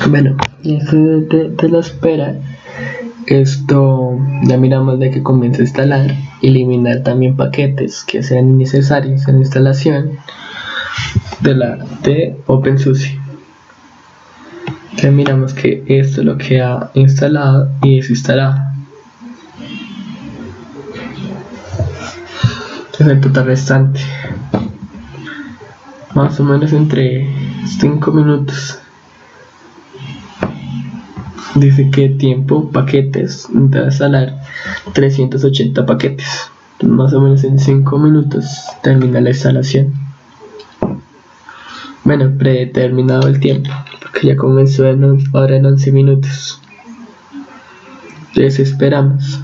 Bueno, y eso de la espera, esto ya miramos de que comienza a instalar, eliminar también paquetes que sean innecesarios en la instalación de OpenSUSE. Ya miramos que esto es lo que ha instalado y desinstalado. Es el total restante, más o menos entre 5 minutos. Dice que tiempo, paquetes, de instalar 380 paquetes. Más o menos en 5 minutos termina la instalación. Bueno, predeterminado el tiempo, porque ya comenzó ahora en 11 minutos. Entonces esperamos.